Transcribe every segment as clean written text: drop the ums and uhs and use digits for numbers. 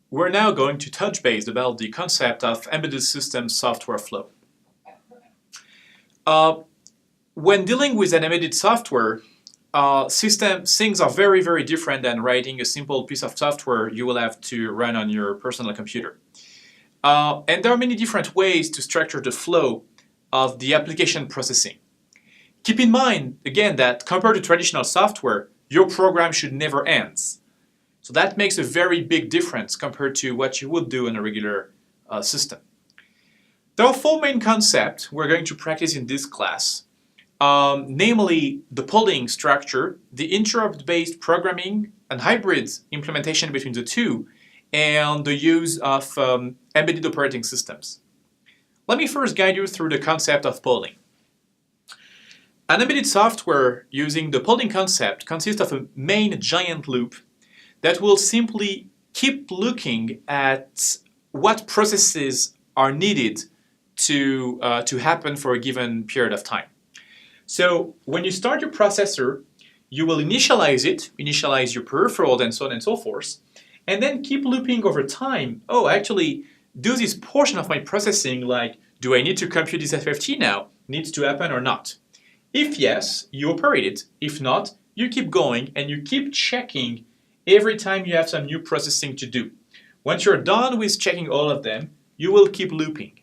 We're now going to touch base about the concept of embedded system software flow. When dealing with an embedded software system, things are very, very different than writing a simple piece of software you will have to run on your personal computer. And there are many different ways to structure the flow of the application processing. Keep in mind, again, that compared to traditional software, your program should never end. So that makes a very big difference compared to what you would do in a regular system. There are four main concepts we're going to practice in this class, namely the polling structure, the interrupt-based programming, and hybrid implementation between the two, and the use of embedded operating systems. Let me first guide you through the concept of polling. An embedded software using the polling concept consists of a main giant loop that will simply keep looking at what processes are needed to happen for a given period of time. So when you start your processor, you will initialize it, initialize your peripheral, and so on and so forth, and then keep looping over time. Oh, actually, do this portion of my processing, like, do I need to compute this FFT now, needs to happen or not? If yes, you operate it. If not, you keep going and you keep checking every time you have some new processing to do. Once you're done with checking all of them, you will keep looping.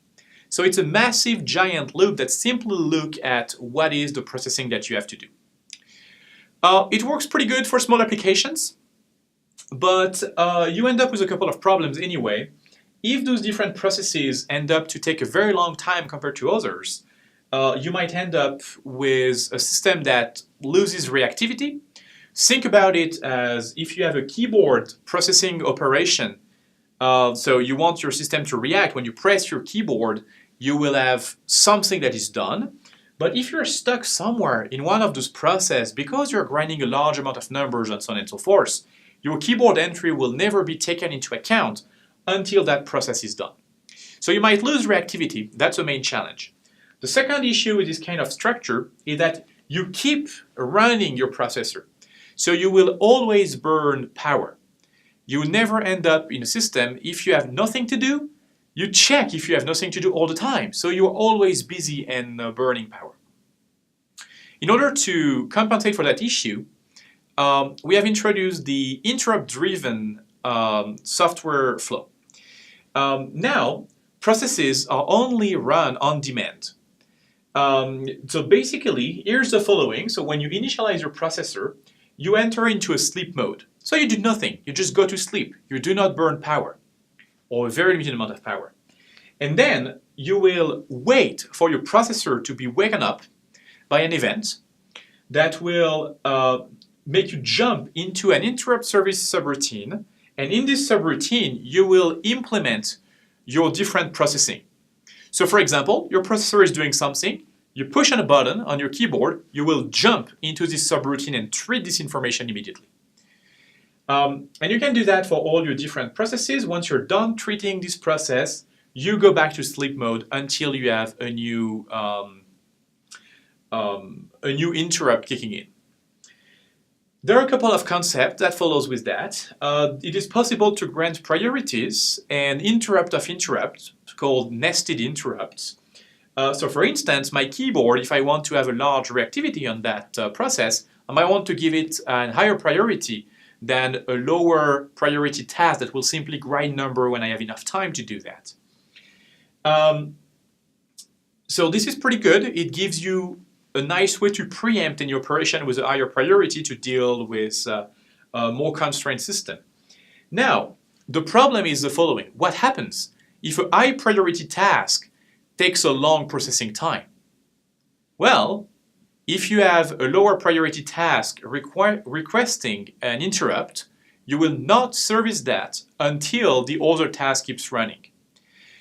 So it's a massive giant loop that simply looks at what is the processing that you have to do. It works pretty good for small applications, but you end up with a couple of problems anyway. If those different processes end up to take a very long time compared to others, you might end up with a system that loses reactivity. Think about it as if you have a keyboard processing operation. So you want your system to react. When you press your keyboard, you will have something that is done. But if you're stuck somewhere in one of those processes because you're grinding a large amount of numbers and so on and so forth, your keyboard entry will never be taken into account until that process is done. So you might lose reactivity. That's the main challenge. The second issue with this kind of structure is that you keep running your processor. So you will always burn power. You will never end up in a system if you have nothing to do. You check if you have nothing to do all the time. So you're always busy and burning power. In order to compensate for that issue, we have introduced the interrupt-driven software flow. Now, processes are only run on demand. So basically, here's the following. So when you initialize your processor, you enter into a sleep mode. So you do nothing. You just go to sleep. You do not burn power, or a very limited amount of power. And then you will wait for your processor to be woken up by an event that will make you jump into an interrupt service subroutine. And in this subroutine, you will implement your different processing. So for example, your processor is doing something, you push on a button on your keyboard, you will jump into this subroutine and treat this information immediately. And you can do that for all your different processes. Once you're done treating this process, you go back to sleep mode until you have a new interrupt kicking in. There are a couple of concepts that follows with that. It is possible to grant priorities and interrupt of interrupts, called nested interrupts. So for instance, my keyboard, if I want to have a large reactivity on that process, I might want to give it a higher priority than a lower priority task that will simply grind number when I have enough time to do that. So this is pretty good. It gives you a nice way to preempt any operation with a higher priority to deal with a more constrained system. Now, the problem is the following. What happens if a high priority task takes a long processing time? Well, if you have a lower priority task requesting an interrupt, you will not service that until the other task keeps running.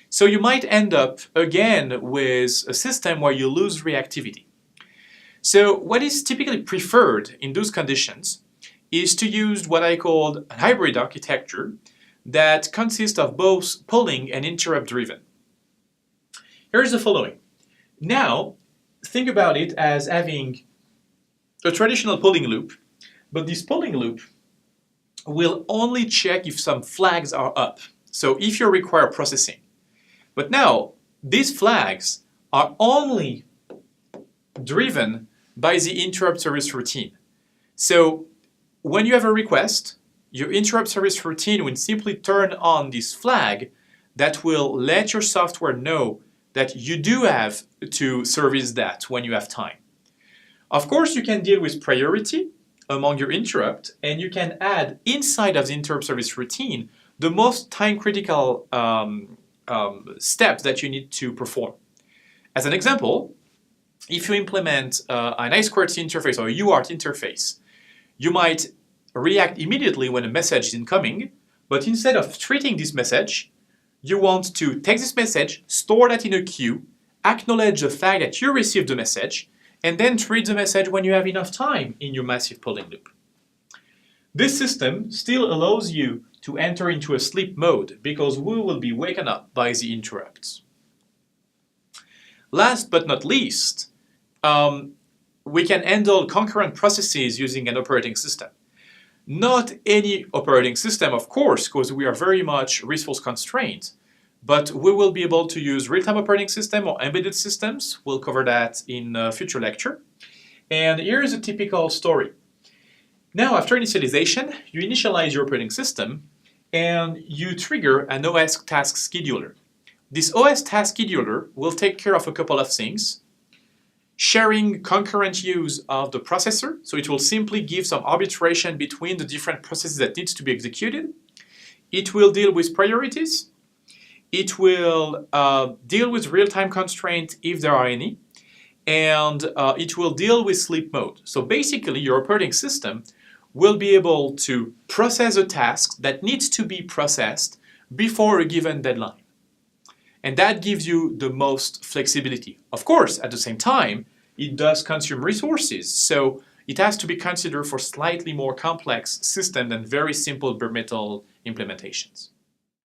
So you might end up again with a system where you lose reactivity. So what is typically preferred in those conditions is to use what I call a hybrid architecture that consists of both polling and interrupt driven. Here's the following. Now, think about it as having a traditional polling loop, but this polling loop will only check if some flags are up. So if you require processing. But now, these flags are only driven by the interrupt service routine. So when you have a request, your interrupt service routine will simply turn on this flag that will let your software know that you do have to service that when you have time. Of course, you can deal with priority among your interrupt, and you can add inside of the interrupt service routine the most time-critical steps that you need to perform. As an example, if you implement an I2C interface or a UART interface, you might react immediately when a message is incoming, but instead of treating this message, you want to take this message, store that in a queue, acknowledge the fact that you received the message, and then treat the message when you have enough time in your massive polling loop. This system still allows you to enter into a sleep mode because we will be waken up by the interrupts. Last but not least, we can handle concurrent processes using an operating system. Not any operating system, of course, because we are very much resource constrained, but we will be able to use real-time operating system or embedded systems. We'll cover that in a future lecture. And here is a typical story. Now, after initialization, you initialize your operating system and you trigger an OS task scheduler. This OS task scheduler will take care of a couple of things. Sharing concurrent use of the processor, so it will simply give some arbitration between the different processes that needs to be executed. It will deal with priorities. It will deal with real-time constraints if there are any. And it will deal with sleep mode. So basically, your operating system will be able to process a task that needs to be processed before a given deadline. And that gives you the most flexibility. Of course, at the same time, it does consume resources, so it has to be considered for slightly more complex systems than very simple bare metal implementations.